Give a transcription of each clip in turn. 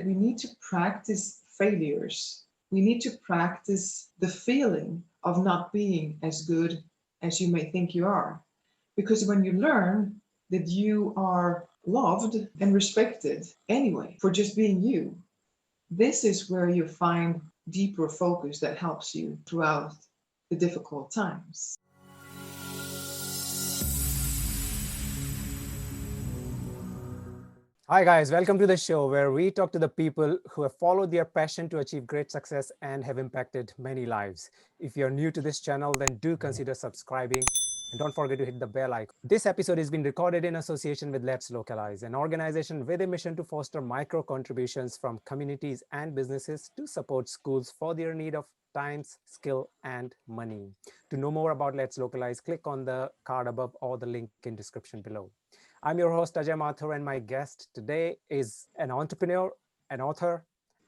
We need to practice failures. We need to practice the feeling of not being as good as you may think you are. Because when you learn that you are loved and respected anyway for just being you, this is where you find deeper focus that helps you throughout the difficult times. Hi, guys. Welcome to the show where we talk to the people who have followed their passion to achieve great success and have impacted many lives. If you're new to this channel, then do consider subscribing and don't forget to hit the bell icon. This episode is being recorded in association with Let's Localize, an organization with a mission to foster micro contributions from communities and businesses to support schools for their need of times, skill, and money. To know more about Let's Localize, click on the card above or the link in description below. I'm your host, Ajay Mathur, and my guest today is an entrepreneur, an author,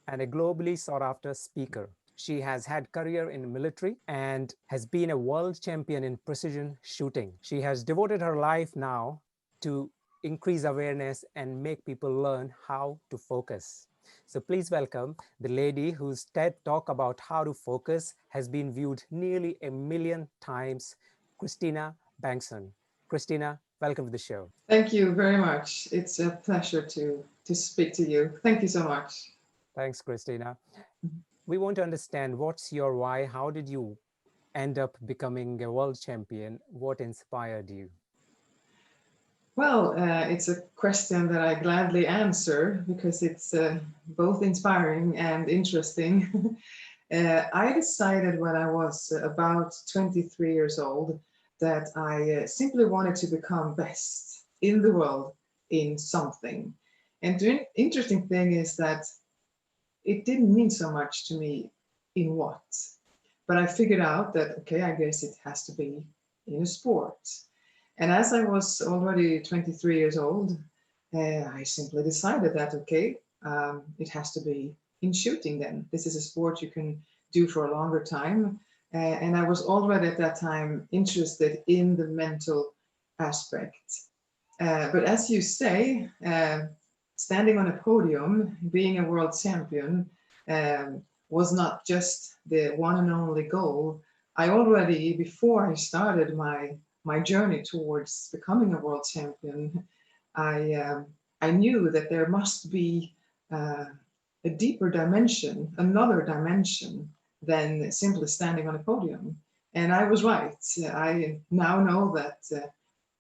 and a globally sought-after speaker. She has had career in military and has been a world champion in precision shooting. She has devoted her life now to increase awareness and make people learn how to focus. So please welcome the lady whose TED Talk about how to focus has been viewed nearly 1 million times, Christina Bengtsson. Christina, welcome to the show. Thank you very much. It's a pleasure to speak to you. Thank you so much. Thanks, Christina. We want to understand what's your why? How did you end up becoming a world champion? What inspired you? Well, it's a question that I gladly answer because it's both inspiring and interesting. I decided when I was about 23 years old that I simply wanted to become best in the world in something. And the interesting thing is that it didn't mean so much to me in what, but I figured out that, okay, I guess it has to be in a sport. And as I was already 23 years old, I simply decided that, okay, it has to be in shooting then. This is a sport you can do for a longer time. And I was already at that time interested in the mental aspect. But as you say, standing on a podium, being a world champion, was not just the one and only goal. I already, before I started my journey towards becoming a world champion, I knew that there must be a deeper dimension, another dimension than simply standing on a podium. And I was right. I now know that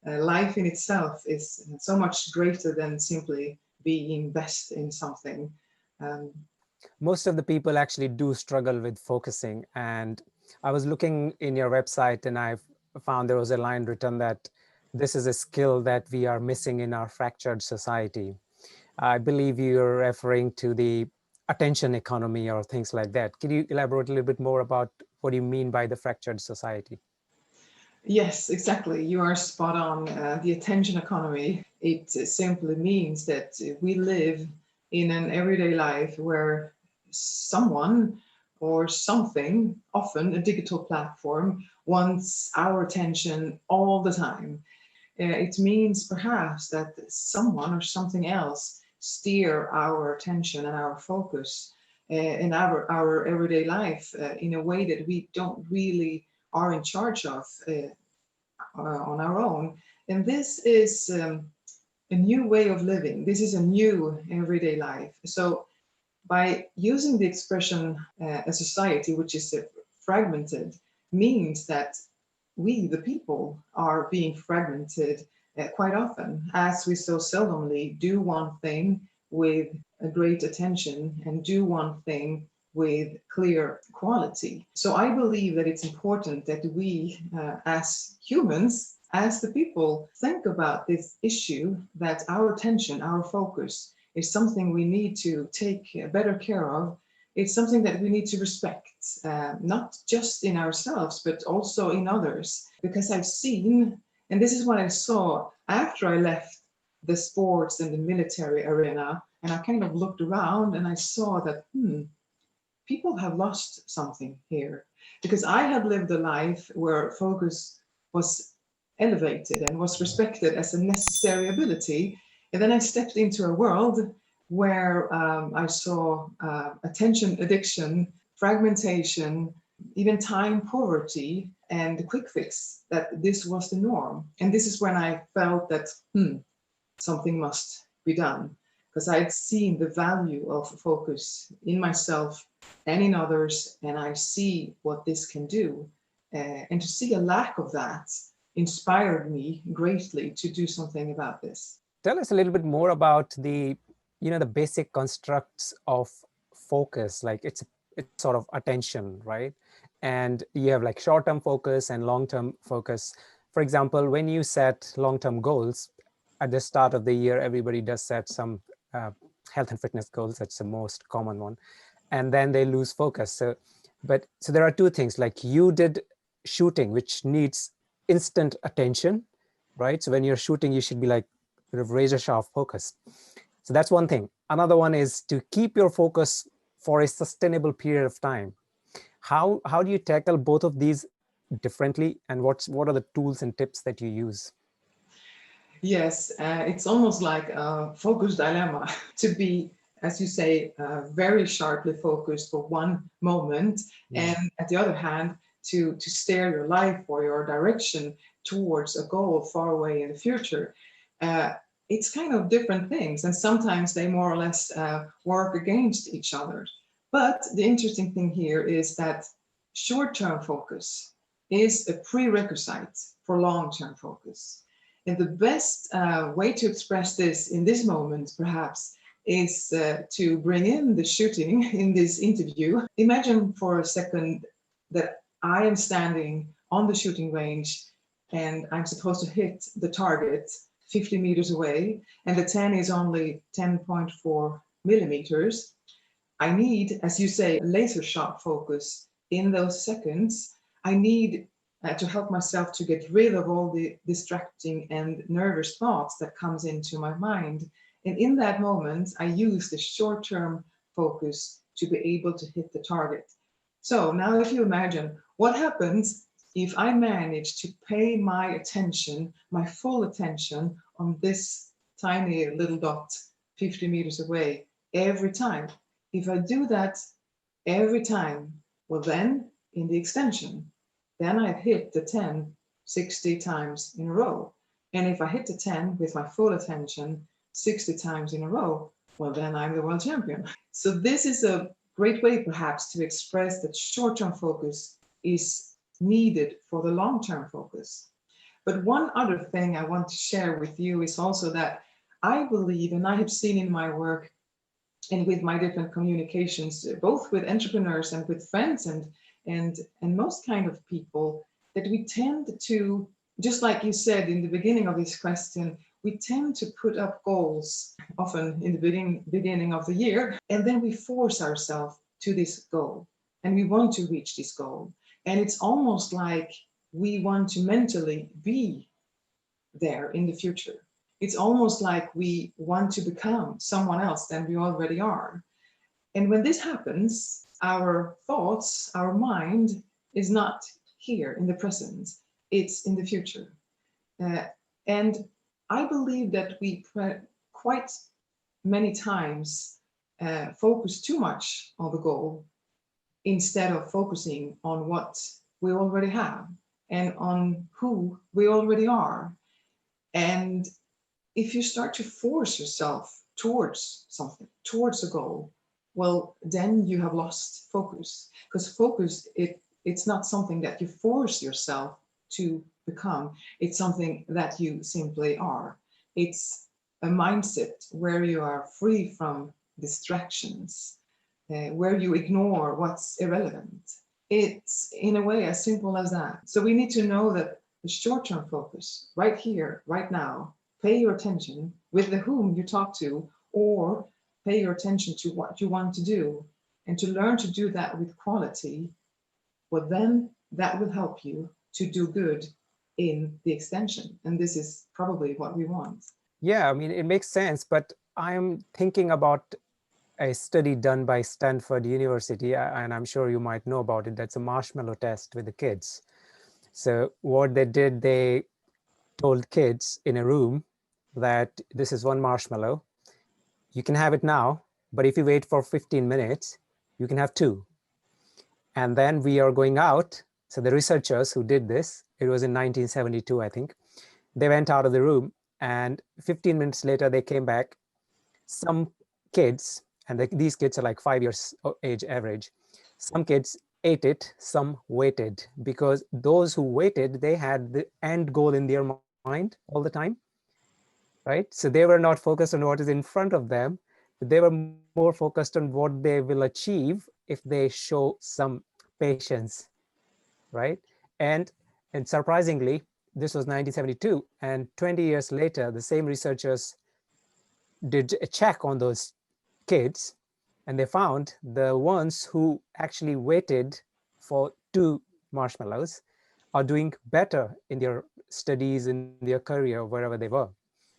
life in itself is so much greater than simply being best in something. Um, Most of the people actually do struggle with focusing. And I was looking in your website and I found there was a line written that this is a skill that we are missing in our fractured society. I believe you're referring to the attention economy or things like that. Can you elaborate a little bit more about what you mean by the fractured society? yes, exactly. You are spot on. The attention economy, it simply means that we live in an everyday life where someone or something, often a digital platform, wants our attention all the time. It means perhaps that someone or something else steer our attention and our focus in our everyday life in a way that we don't really are in charge of on our own. And this is a new way of living. This is a new everyday life. So by using the expression a society which is fragmented means that we, the people, are being fragmented quite often, as we so seldomly do one thing with a great attention and do one thing with clear quality. So I believe that it's important that we, as humans, as the people, think about this issue, that our attention, our focus, is something we need to take better care of. It's something that we need to respect, not just in ourselves, but also in others. Because I've seen, and this is what I saw after I left the sports and the military arena, and I kind of looked around and I saw that, people have lost something here. Because I had lived a life where focus was elevated and was respected as a necessary ability. And then I stepped into a world where I saw attention addiction, fragmentation, even time poverty, and the quick fix, that this was the norm. And this is when I felt that something must be done, because I'd seen the value of focus in myself and in others, and I see what this can do. And to see a lack of that inspired me greatly to do something about this. Tell us a little bit more about the basic constructs of focus. Like it's sort of attention, right? And you have like short-term focus and long-term focus. For example, when you set long-term goals at the start of the year, everybody does set some health and fitness goals. That's the most common one, and then they lose focus. So there are two things. Like you did shooting, which needs instant attention, right? So when you're shooting, you should be like sort of razor sharp focus. So that's one thing. Another one is to keep your focus for a sustainable period of time. How do you tackle both of these differently, and what are the tools and tips that you use? Yes, it's almost like a focus dilemma to be, as you say, very sharply focused for one moment, and at the other hand, to steer your life or your direction towards a goal far away in the future. It's kind of different things, and sometimes they more or less work against each other. But the interesting thing here is that short-term focus is a prerequisite for long-term focus. And the best way to express this in this moment, perhaps, is to bring in the shooting in this interview. Imagine for a second that I am standing on the shooting range and I'm supposed to hit the target 50 meters away, and the 10 is only 10.4 millimeters. I need, as you say, laser sharp focus in those seconds. I need to help myself to get rid of all the distracting and nervous thoughts that comes into my mind. And in that moment, I use the short-term focus to be able to hit the target. So now if you imagine what happens if I manage to pay my attention, my full attention on this tiny little dot 50 meters away every time. If I do that every time, well then in the extension, then I've hit the 10 60 times in a row. And if I hit the 10 with my full attention 60 times in a row, well then I'm the world champion. So this is a great way perhaps to express that short-term focus is needed for the long-term focus. But one other thing I want to share with you is also that I believe, and I have seen in my work and with my different communications, both with entrepreneurs and with friends and most kind of people, that we tend to, just like you said in the beginning of this question, we tend to put up goals often in the beginning of the year, and then we force ourselves to this goal and we want to reach this goal. And it's almost like we want to mentally be there in the future. It's almost like we want to become someone else than we already are. And when this happens, our thoughts, our mind is not here in the present, it's in the future. And I believe that we quite many times focus too much on the goal instead of focusing on what we already have and on who we already are. And if you start to force yourself towards something, towards a goal, well, then you have lost focus. Because focus, it's not something that you force yourself to become. It's something that you simply are. It's a mindset where you are free from distractions, where you ignore what's irrelevant. It's in a way as simple as that. So we need to know that the short-term focus, right here, right now, pay your attention with the whom you talk to, or pay your attention to what you want to do, and to learn to do that with quality, well then that will help you to do good in the extension. And this is probably what we want. Yeah, I mean, it makes sense, but I'm thinking about a study done by Stanford University, and I'm sure you might know about it. That's a marshmallow test with the kids. So what they did, they told kids in a room that this is one marshmallow. You can have it now, but if you wait for 15 minutes, you can have two. And then we are going out. So the researchers who did this, it was in 1972, I think, they went out of the room, and 15 minutes later, they came back. Some kids, and these kids are like 5 years age average, some kids ate it, some waited, because those who waited, they had the end goal in their mind all the time, right? So they were not focused on what is in front of them, but they were more focused on what they will achieve if they show some patience, right? And and surprisingly, this was 1972, and 20 years later, the same researchers did a check on those kids, and they found the ones who actually waited for two marshmallows are doing better in their studies, in their career, wherever they were.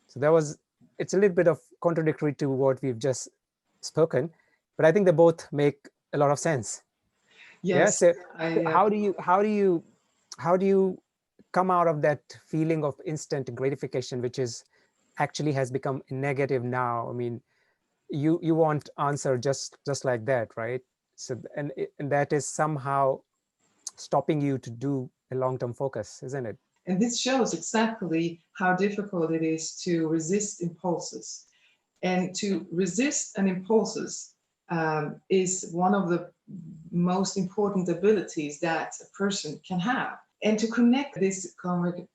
So there was, it's a little bit of contradictory to what we've just spoken, but I think they both make a lot of sense. Yeah. Yes, So I how do you come out of that feeling of instant gratification, which is actually has become negative now? I mean, you want answer just like that, right? So and that is somehow stopping you to do a long-term focus, isn't it? and this shows exactly how difficult it is to resist impulses. And to resist an impulses is one of the most important abilities that a person can have. And to connect this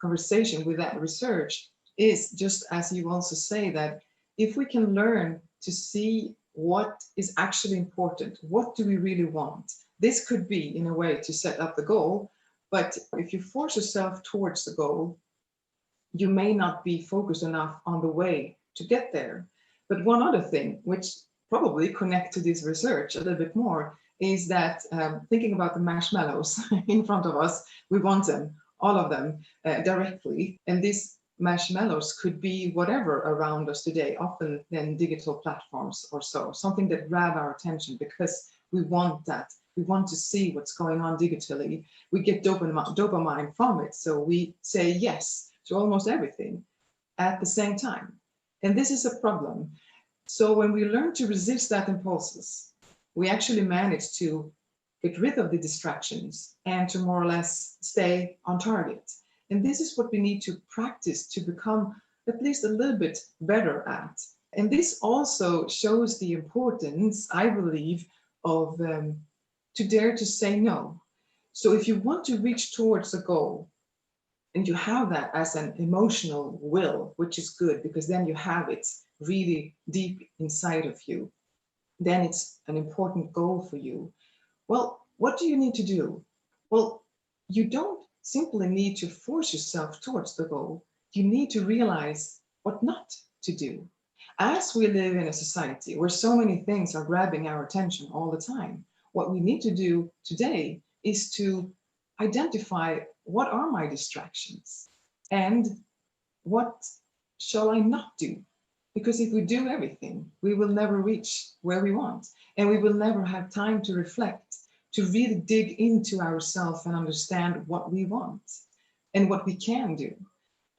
conversation with that research is just as you also say that if we can learn to see what is actually important, what do we really want? This could be in a way to set up the goal, but if you force yourself towards the goal, you may not be focused enough on the way to get there. But one other thing, which probably connect to this research a little bit more, is that thinking about the marshmallows in front of us, we want them, all of them, directly. And these marshmallows could be whatever around us today, often then digital platforms or so, something that grab our attention because we want that. We want to see what's going on digitally. We get dopamine from it. So we say yes to almost everything at the same time. And this is a problem. So when we learn to resist that impulses, we actually manage to get rid of the distractions and to more or less stay on target. And this is what we need to practice to become at least a little bit better at. And this also shows the importance, I believe, of to dare to say no. So if you want to reach towards a goal, and you have that as an emotional will, which is good because then you have it really deep inside of you, then it's an important goal for you. Well, what do you need to do? Well, you don't simply need to force yourself towards the goal. You need to realize what not to do. As we live in a society where so many things are grabbing our attention all the time, what we need to do today is to identify what are my distractions and what shall I not do? Because if we do everything, we will never reach where we want, and we will never have time to reflect, to really dig into ourselves and understand what we want and what we can do.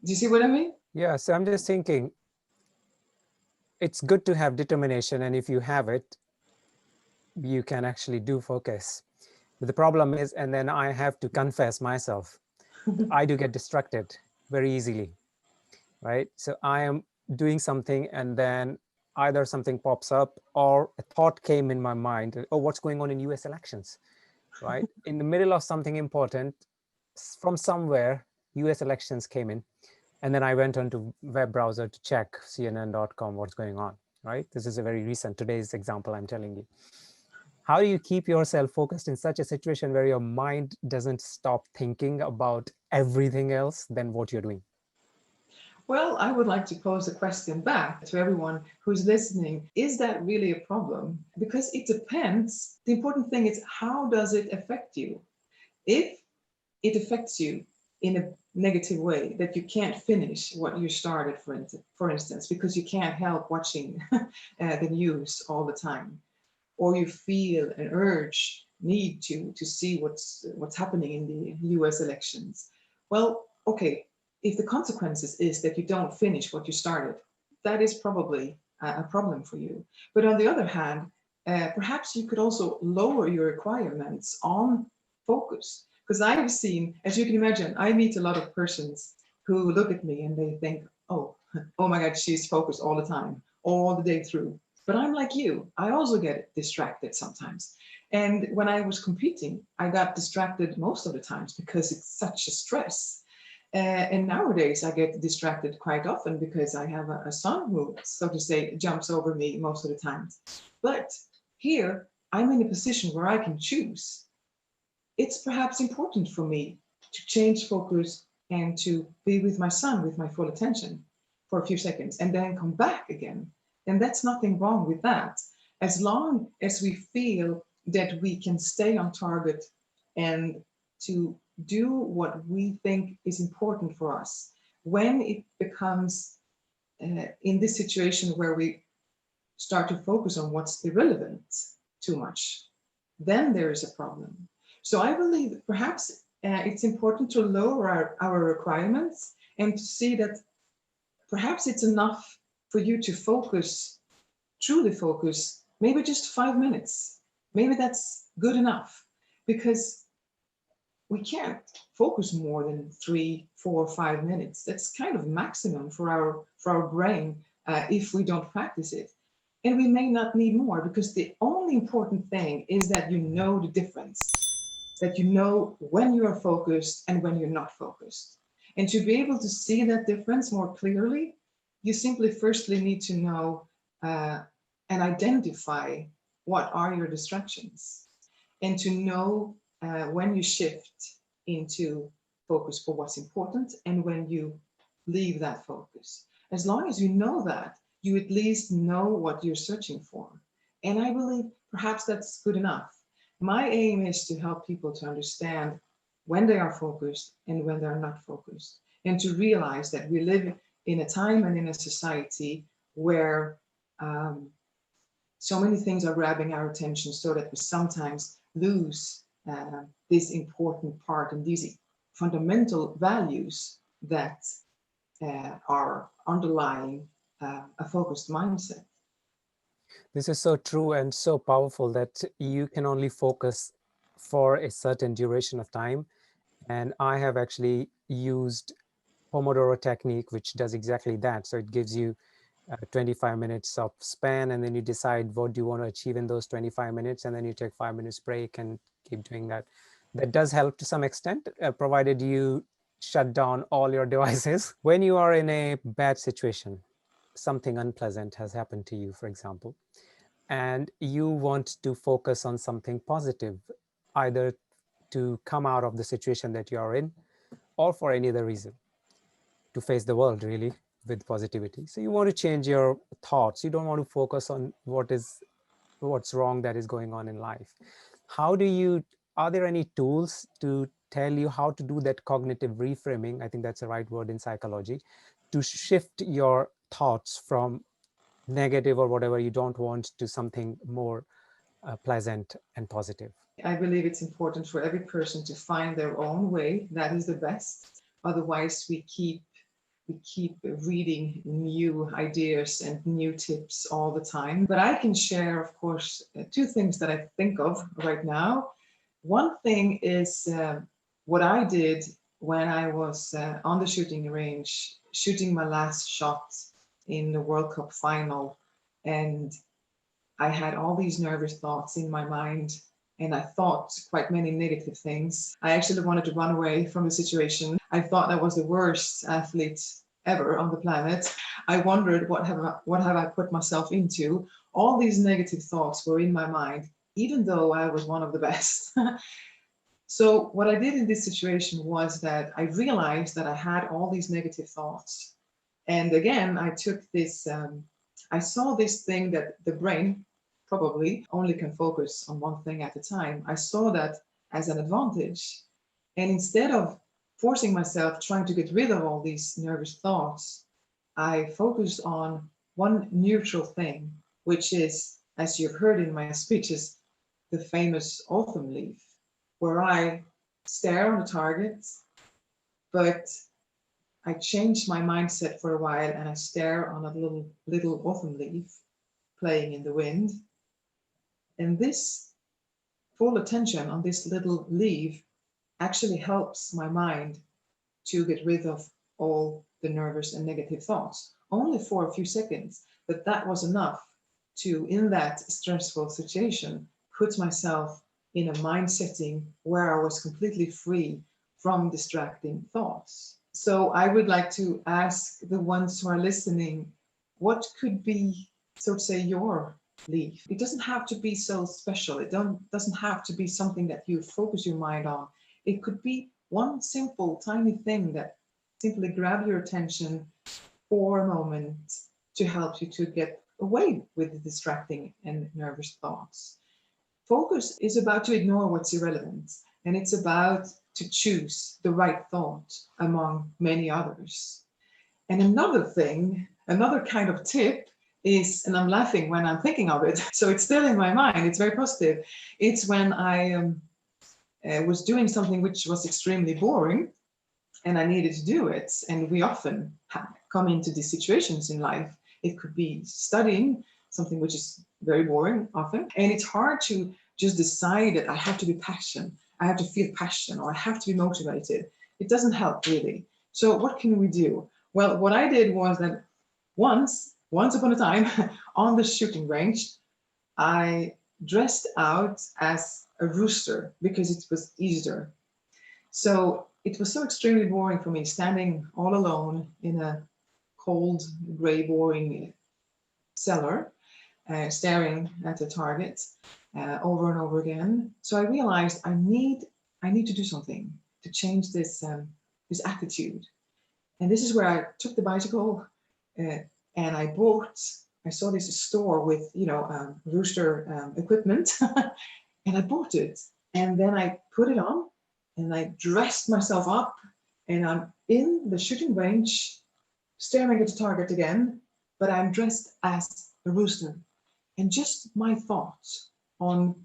Do you see what I mean? Yeah. So I'm just thinking, it's good to have determination, and if you have it, you can actually do focus. But the problem is, and then I have to confess myself, I do get distracted very easily, right? So I am doing something, and then either something pops up or a thought came in my mind. Oh, what's going on in US elections, right? In the middle of something important, from somewhere, US elections came in. And then I went onto web browser to check CNN.com, what's going on, right? This is a very recent, today's example I'm telling you. How do you keep yourself focused in such a situation where your mind doesn't stop thinking about everything else than what you're doing? Well, I would like to pose a question back to everyone who's listening. Is that really a problem? Because it depends. The important thing is how does it affect you? If it affects you in a negative way, that you can't finish what you started, for instance, because you can't help watching the news all the time, or you feel an urge, need to see what's happening in the US elections. Well, okay, if the consequences is that you don't finish what you started, that is probably a problem for you. But on the other hand, perhaps you could also lower your requirements on focus. Because I have seen, as you can imagine, I meet a lot of persons who look at me and they think, oh, oh my God, she's focused all the time, all the day through. But I'm like you, I also get distracted sometimes. And when I was competing, I got distracted most of the times because it's such a stress. And nowadays I get distracted quite often because I have a son who, so to say, jumps over me most of the time. But here I'm in a position where I can choose. It's perhaps important for me to change focus and to be with my son with my full attention for a few seconds and then come back again. And that's nothing wrong with that. As long as we feel that we can stay on target and to do what we think is important for us. When it becomes in this situation where we start to focus on what's irrelevant too much, then there is a problem. So I believe perhaps it's important to lower our requirements and to see that perhaps it's enough for you to focus, truly focus, maybe just 5 minutes. Maybe that's good enough, because we can't focus more than 3, 4, 5 minutes. That's kind of maximum for our brain if we don't practice it. And we may not need more, because the only important thing is that you know the difference, that you know when you are focused and when you're not focused. And to be able to see that difference more clearly, you simply firstly need to know and identify what are your distractions, and to know when you shift into focus for what's important and when you leave that focus. As long as you know that, you at least know what you're searching for. And I believe perhaps that's good enough. My aim is to help people to understand when they are focused and when they're not focused, and to realize that we live in a time and in a society where so many things are grabbing our attention, so that we sometimes lose this important part and these fundamental values that are underlying a focused mindset. This is so true and so powerful that you can only focus for a certain duration of time. And I have actually used Pomodoro technique, which does exactly that. So it gives you 25 minutes of span, and then you decide what do you want to achieve in those 25 minutes, and then you take 5 minutes break and keep doing that. That does help to some extent, provided you shut down all your devices. When you are in a bad situation, something unpleasant has happened to you, for example, and you want to focus on something positive, either to come out of the situation that you are in or for any other reason, to face the world really with positivity. So you want to change your thoughts. You don't want to focus on what's wrong that is going on in life. Are there any tools to tell you how to do that cognitive reframing? I think that's the right word in psychology, to shift your thoughts from negative or whatever you don't want to something more pleasant and positive. I believe it's important for every person to find their own way. That is the best. Otherwise, we keep reading new ideas and new tips all the time. But I can share, of course, two things that I think of right now. One thing is what I did when I was on the shooting range, shooting my last shot in the World Cup final. And I had all these nervous thoughts in my mind, and I thought quite many negative things. I actually wanted to run away from the situation. I thought I was the worst athlete ever on the planet. I wondered, what have I put myself into? All these negative thoughts were in my mind, even though I was one of the best. So what I did in this situation was that I realized that I had all these negative thoughts. And again, I took this, I saw this thing that the brain probably only can focus on one thing at a time. I saw that as an advantage. And instead of forcing myself trying to get rid of all these nervous thoughts, I focused on one neutral thing, which is, as you've heard in my speeches, the famous autumn leaf, where I stare on the target, but I change my mindset for a while and I stare on a little autumn leaf playing in the wind. And this full attention on this little leaf actually helps my mind to get rid of all the nervous and negative thoughts, only for a few seconds. But that was enough to, in that stressful situation, put myself in a mind setting where I was completely free from distracting thoughts. So I would like to ask the ones who are listening, what could be, so to say, your leaf? It doesn't have to be so special. Doesn't have to be something that you focus your mind on. It could be one simple, tiny thing that simply grab your attention for a moment to help you to get away with the distracting and nervous thoughts. Focus is about to ignore what's irrelevant, and it's about to choose the right thought among many others. And another thing, another kind of tip is, and I'm laughing when I'm thinking of it, so it's still in my mind, it's very positive. It's when I was doing something which was extremely boring and I needed to do it. And we often come into these situations in life. It could be studying something which is very boring often. And it's hard to just decide that I have to be passionate, I have to feel passion, or I have to be motivated. It doesn't help really. So what can we do? Well, what I did was that once upon a time on the shooting range, I dressed out as a rooster because it was Easter. So it was so extremely boring for me standing all alone in a cold, gray, boring cellar, staring at the target over and over again. So I realized I need to do something to change this attitude. And this is where I took the bicycle and I saw this store with, rooster equipment and I bought it. And then I put it on and I dressed myself up and I'm in the shooting range staring at the target again, but I'm dressed as a rooster. And just my thoughts on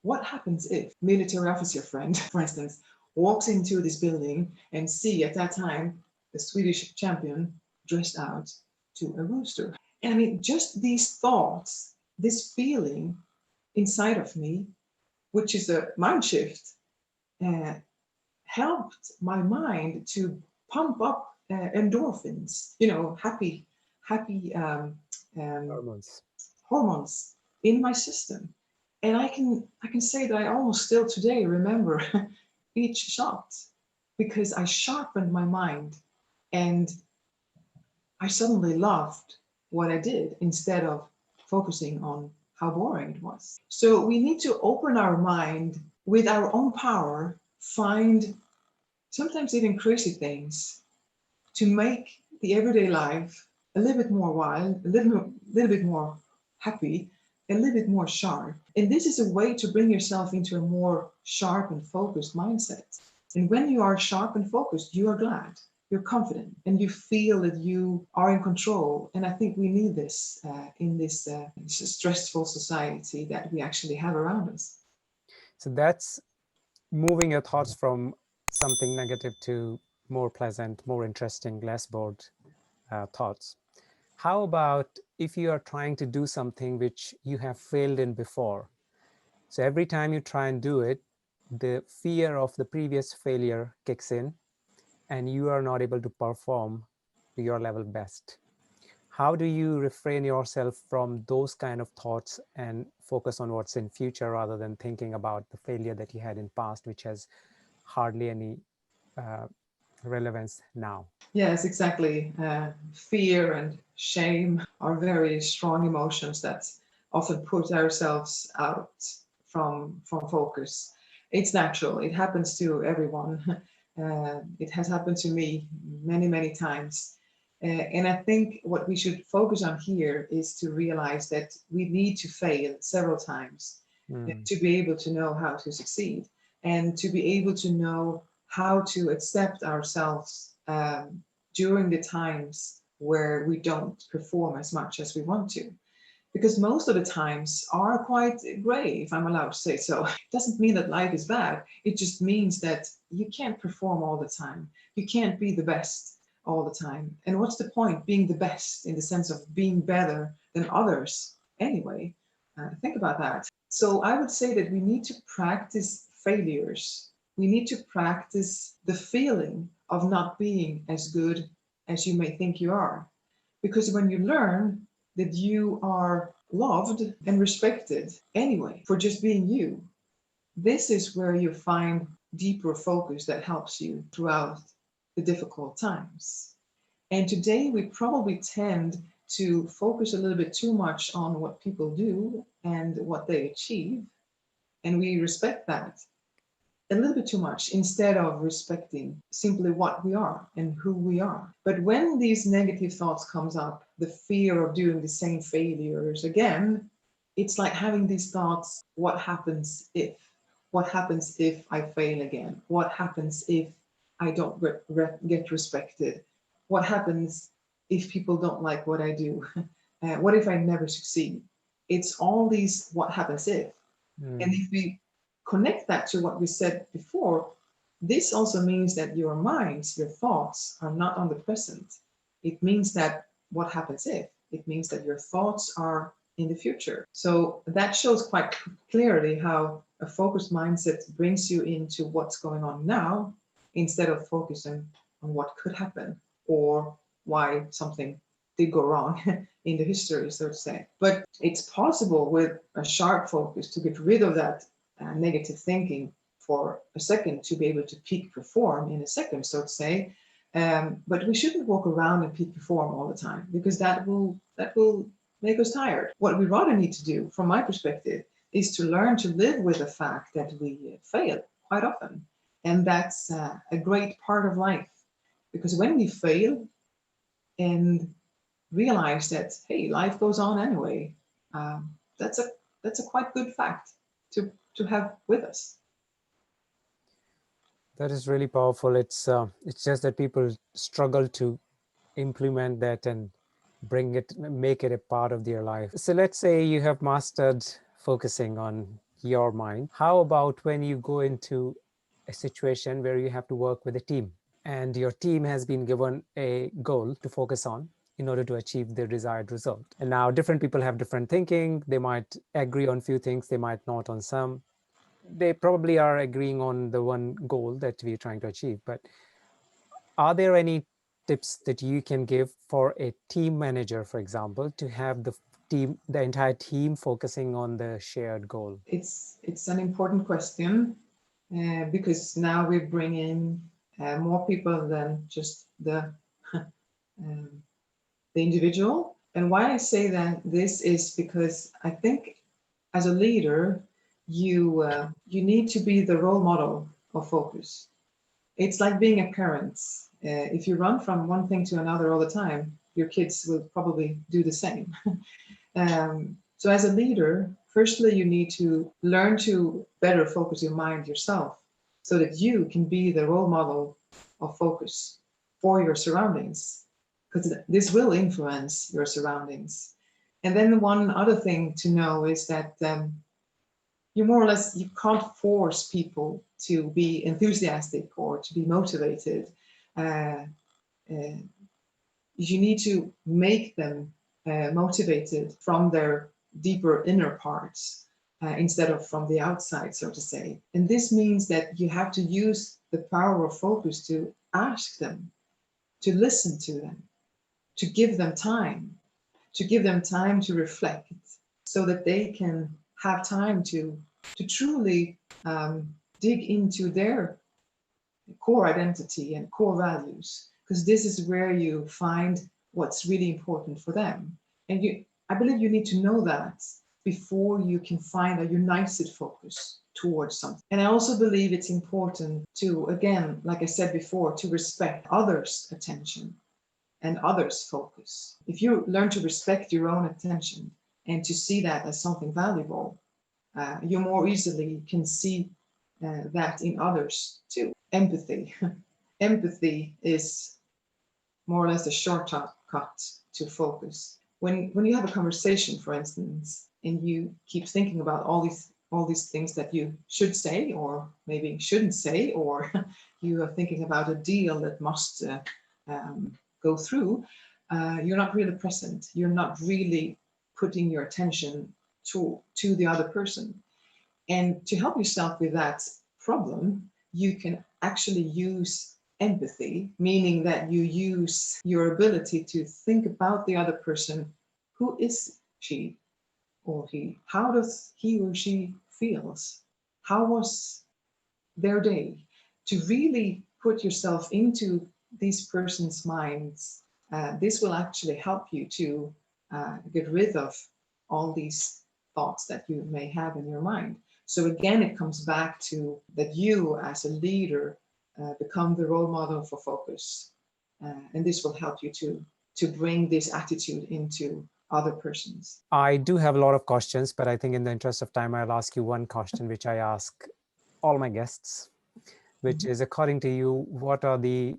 what happens if military officer friend, for instance, walks into this building and see at that time the Swedish champion dressed out to a rooster. And I mean, just these thoughts, this feeling inside of me, which is a mind shift, uh, helped my mind to pump up endorphins, happy Hormones. hormones in my system. And I can say that I almost still today remember each shot because I sharpened my mind and I suddenly loved what I did instead of focusing on how boring it was. So we need to open our mind with our own power, find sometimes even crazy things to make the everyday life a little bit more wild, a little bit more happy, a little bit more sharp. And this is a way to bring yourself into a more sharp and focused mindset. And when you are sharp and focused, you are glad, you're confident, and you feel that you are in control. And I think we need this in this stressful society that we actually have around us. So that's moving your thoughts from something negative to more pleasant, more interesting, less bored thoughts. How about if you are trying to do something which you have failed in before? So every time you try and do it, the fear of the previous failure kicks in and you are not able to perform to your level best. How do you refrain yourself from those kind of thoughts and focus on what's in future rather than thinking about the failure that you had in past, which has hardly any uh, relevance now? Yes, exactly. Fear and shame are very strong emotions that often put ourselves out from focus. It's natural. It happens to everyone. It has happened to me many times. And I think what we should focus on here is to realize that we need to fail several times to be able to know how to succeed and to be able to know how to accept ourselves during the times where we don't perform as much as we want to. Because most of the times are quite gray, if I'm allowed to say so. It doesn't mean that life is bad. It just means that you can't perform all the time. You can't be the best all the time. And what's the point being the best in the sense of being better than others anyway? Think about that. So I would say that we need to practice failures. We need to practice the feeling of not being as good as you may think you are. Because when you learn that you are loved and respected anyway for just being you, this is where you find deeper focus that helps you throughout the difficult times. And today we probably tend to focus a little bit too much on what people do and what they achieve. And we respect that a little bit too much instead of respecting simply what we are and who we are. But when these negative thoughts comes up, the fear of doing the same failures again, it's like having these thoughts, what happens if? What happens if I fail again? What happens if I don't get respected? What happens if people don't like what I do? What if I never succeed? It's all these what happens if. And if we connect that to what we said before, this also means that your minds, your thoughts are not on the present. It means that what happens if? It means that your thoughts are in the future. So that shows quite clearly how a focused mindset brings you into what's going on now instead of focusing on what could happen or why something did go wrong in the history, so to say. But it's possible with a sharp focus to get rid of that negative thinking for a second to be able to peak perform in a second, so to say. But we shouldn't walk around and peak perform all the time because that will make us tired. What we rather need to do, from my perspective, is to learn to live with the fact that we fail quite often, and that's a great part of life. Because when we fail and realize that hey, life goes on anyway, that's a quite good fact to have with us. That is really powerful. It's just that people struggle to implement that and make it a part of their life. So let's say you have mastered focusing on your mind. How about when you go into a situation where you have to work with a team and your team has been given a goal to focus on in order to achieve the desired result? And now different people have different thinking. They might agree on few things, they might not on some. They probably are agreeing on the one goal that we're trying to achieve. But are there any tips that you can give for a team manager, for example, to have the entire team focusing on the shared goal? It's an important question because now we bring in more people than just um, the individual. And why I say that this is because I think as a leader, you need to be the role model of focus. It's like being a parent. If you run from one thing to another all the time, your kids will probably do the same. So as a leader, firstly, you need to learn to better focus your mind yourself so that you can be the role model of focus for your surroundings, because this will influence your surroundings. And then one other thing to know is that you more or less, you can't force people to be enthusiastic or to be motivated. Uh, uh, you need to make them motivated from their deeper inner parts instead of from the outside, so to say. And this means that you have to use the power of focus to ask them, to listen to them, to give them time, to reflect so that they can have time to truly dig into their core identity and core values, because this is where you find what's really important for them. And I believe you need to know that before you can find a united focus towards something. And I also believe it's important to, again, like I said before, to respect others' attention and others' focus. If you learn to respect your own attention and to see that as something valuable, you more easily can see that in others too. Empathy. Empathy is more or less a shortcut to focus. When you have a conversation, for instance, and you keep thinking about all these things that you should say or maybe shouldn't say, or you are thinking about a deal that must go through, you're not really present. You're not really putting your attention to the other person. And to help yourself with that problem, you can actually use empathy, meaning that you use your ability to think about the other person. Who is she or he? How does he or she feels? How was their day? To really put yourself into these person's minds, this will actually help you to get rid of all these thoughts that you may have in your mind. So again, it comes back to that you as a leader become the role model for focus. And this will help you to bring this attitude into other persons. I do have a lot of questions, but I think in the interest of time, I'll ask you one question, which I ask all my guests, which is, according to you, what are the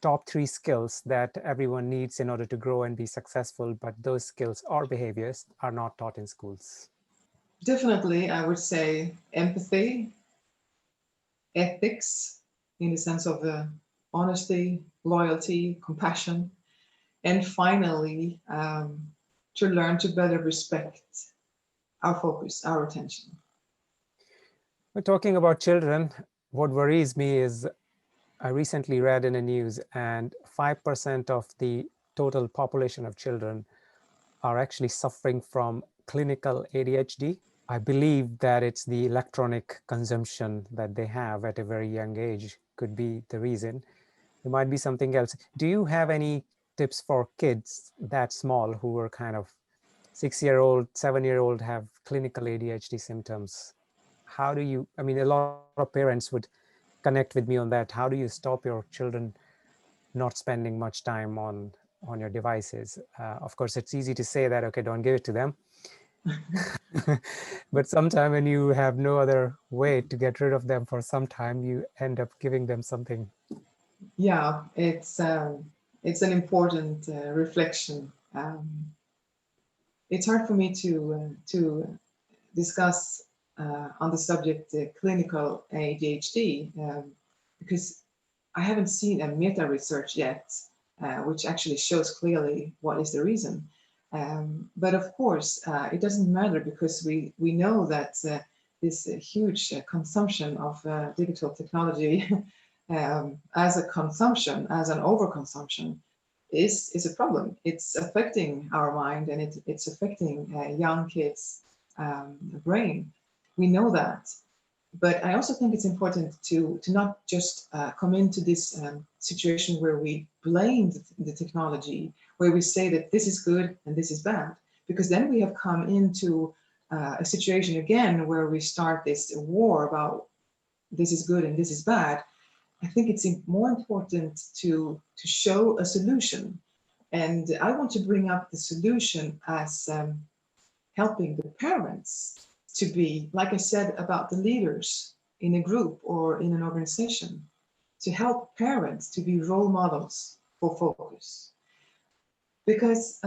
top 3 skills that everyone needs in order to grow and be successful, but those skills or behaviors are not taught in schools? Definitely, I would say empathy, ethics, in the sense of honesty, loyalty, compassion, and finally, to learn to better respect our focus, our attention. We're talking about children. What worries me is I recently read in the news, and 5% of the total population of children are actually suffering from clinical ADHD. I believe that it's the electronic consumption that they have at a very young age could be the reason. There might be something else. Do you have any tips for kids that small who are kind of 6-year-old, 7-year-old have clinical ADHD symptoms? How do you, I mean, a lot of parents would connect with me on that. How do you stop your children not spending much time on your devices? Of course, it's easy to say that, okay, don't give it to them. But sometimes when you have no other way to get rid of them for some time, you end up giving them something. Yeah, it's an important reflection. It's hard for me to discuss on the subject clinical ADHD because I haven't seen a meta research yet, which actually shows clearly what is the reason. But of course, it doesn't matter because we know that this huge consumption of digital technology as a consumption, as an overconsumption, is a problem. It's affecting our mind and it's affecting young kids' brain. We know that. But I also think it's important to not just come into this situation where we blame the technology, where we say that this is good and this is bad, because then we have come into a situation again where we start this war about this is good and this is bad. I think it's more important to show a solution. And I want to bring up the solution as helping the parents to be, like I said, about the leaders in a group or in an organization, to help parents to be role models for focus. Because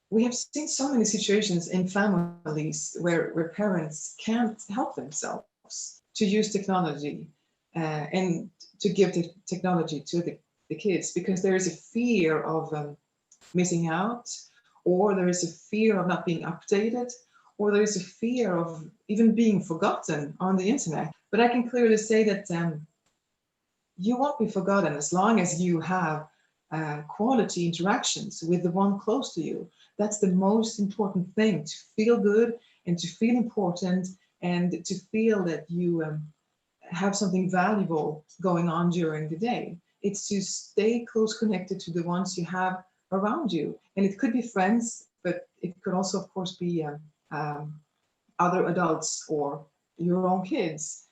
we have seen so many situations in families where parents can't help themselves to use technology and to give the technology to the kids because there is a fear of missing out, or there is a fear of not being updated, or there is a fear of even being forgotten on the internet. But I can clearly say that you won't be forgotten as long as you have quality interactions with the one close to you. That's the most important thing, to feel good and to feel important and to feel that you have something valuable going on during the day. It's to stay close connected to the ones you have around you. And it could be friends, but it could also, of course, be other adults or your own kids.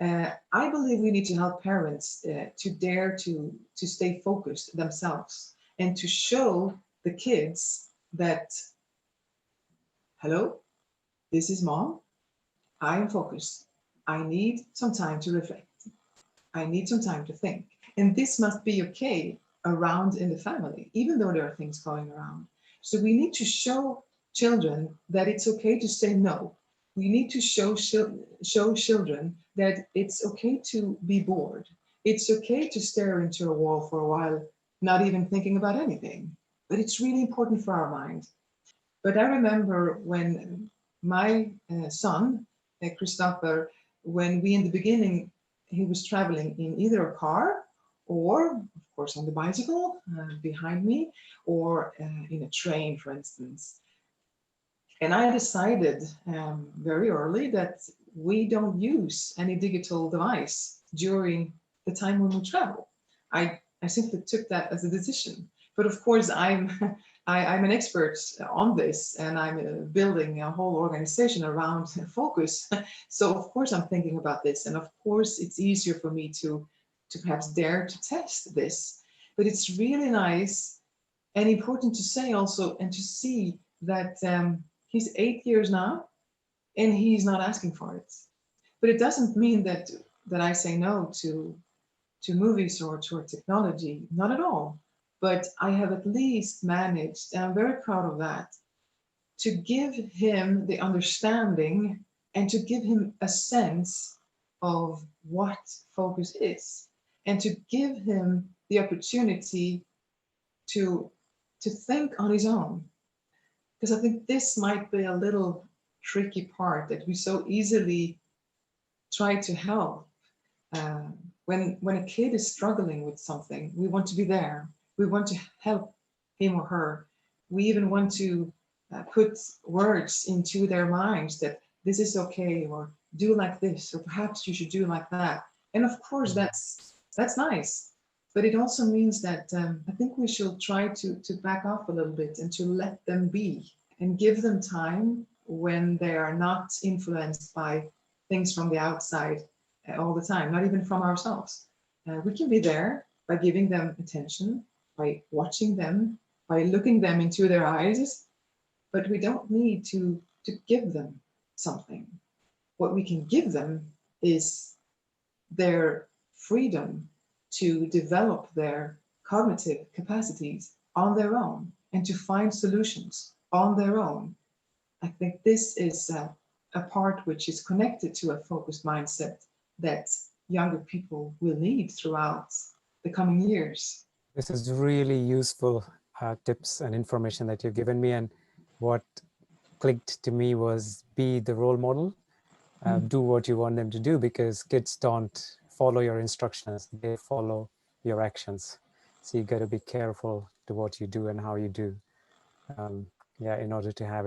I believe we need to help parents to dare to stay focused themselves and to show the kids that, hello, this is mom. I am focused. I need some time to reflect. I need some time to think. And this must be okay around in the family, even though there are things going around. So we need to show children that it's okay to say no. We need to show children that it's okay to be bored. It's okay to stare into a wall for a while not even thinking about anything. But it's really important for our mind. But I remember when my son, Christopher, when we in the beginning, he was traveling in either a car or, of course, on the bicycle behind me, or in a train, for instance. And I decided very early that we don't use any digital device during the time when we travel. I simply took that as a decision. But of course, I'm an expert on this, and I'm building a whole organization around focus. So of course, I'm thinking about this, and of course, it's easier for me to perhaps dare to test this. But it's really nice and important to say also and to see that he's 8 years now and he's not asking for it. But it doesn't mean that I say no to movies or to technology, not at all. But I have at least managed, and I'm very proud of that, to give him the understanding and to give him a sense of what focus is, and to give him the opportunity to to think on his own. Because I think this might be a little tricky part that we so easily try to help. Uh, when a kid is struggling with something, we want to be there. We want to help him or her. We even want to put words into their minds that this is okay, or do like this, or perhaps you should do like that. And of course, that's nice. But it also means that I think we should try to back off a little bit and to let them be and give them time when they are not influenced by things from the outside all the time, not even from ourselves. We can be there by giving them attention, by watching them, by looking them into their eyes, but we don't need to give them something. What we can give them is their freedom to develop their cognitive capacities on their own and to find solutions on their own. I think this is a part which is connected to a focused mindset that younger people will need throughout the coming years. This is really useful tips and information that you've given me. And what clicked to me was be the role model. Do what you want them to do, because kids don't follow your instructions, they follow your actions. So you got to be careful to what you do and how you do. In order to have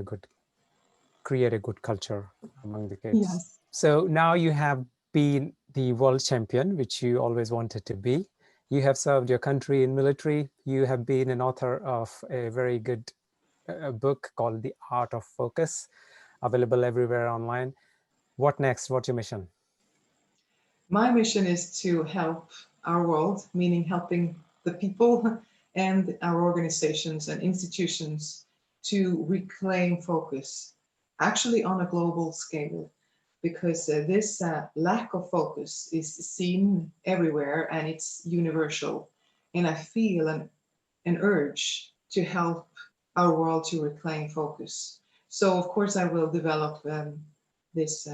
create a good culture among the kids. Yes. So now you have been the world champion, which you always wanted to be. You have served your country in military. You have been an author of a very good book called The Art of Focus, available everywhere online. What next? What's your mission? My mission is to help our world, meaning helping the people and our organizations and institutions to reclaim focus, actually on a global scale, because this lack of focus is seen everywhere and it's universal. And I feel an urge to help our world to reclaim focus. So, of course, I will develop this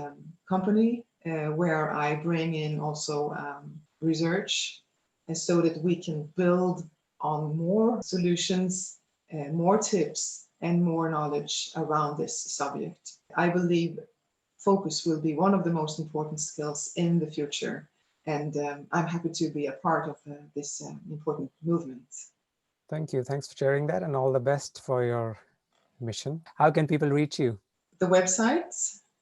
company where I bring in also research so that we can build on more solutions, more tips, and more knowledge around this subject. I believe focus will be one of the most important skills in the future. And I'm happy to be a part of this important movement. Thank you. Thanks for sharing that, and all the best for your mission. How can people reach you? The website,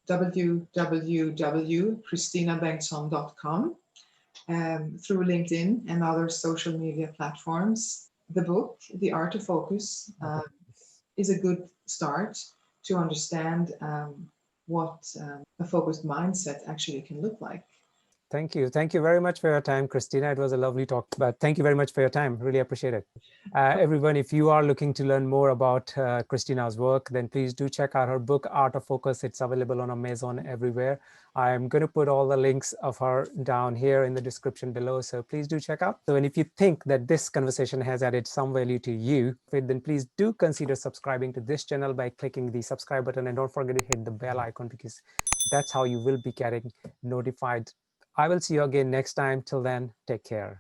www.christinabengtsson.com, through LinkedIn and other social media platforms. The book, The Art of Focus, is a good start to understand what a focused mindset actually can look like. Thank you. Thank you very much for your time, Christina. It was a lovely talk, but thank you very much for your time. Really appreciate it. Everyone, if you are looking to learn more about Christina's work, then please do check out her book, Art of Focus. It's available on Amazon everywhere. I'm going to put all the links of her down here in the description below, so please do check out. So, and if you think that this conversation has added some value to you, then please do consider subscribing to this channel by clicking the subscribe button, and don't forget to hit the bell icon, because that's how you will be getting notified. I will see you again next time. Till then, take care.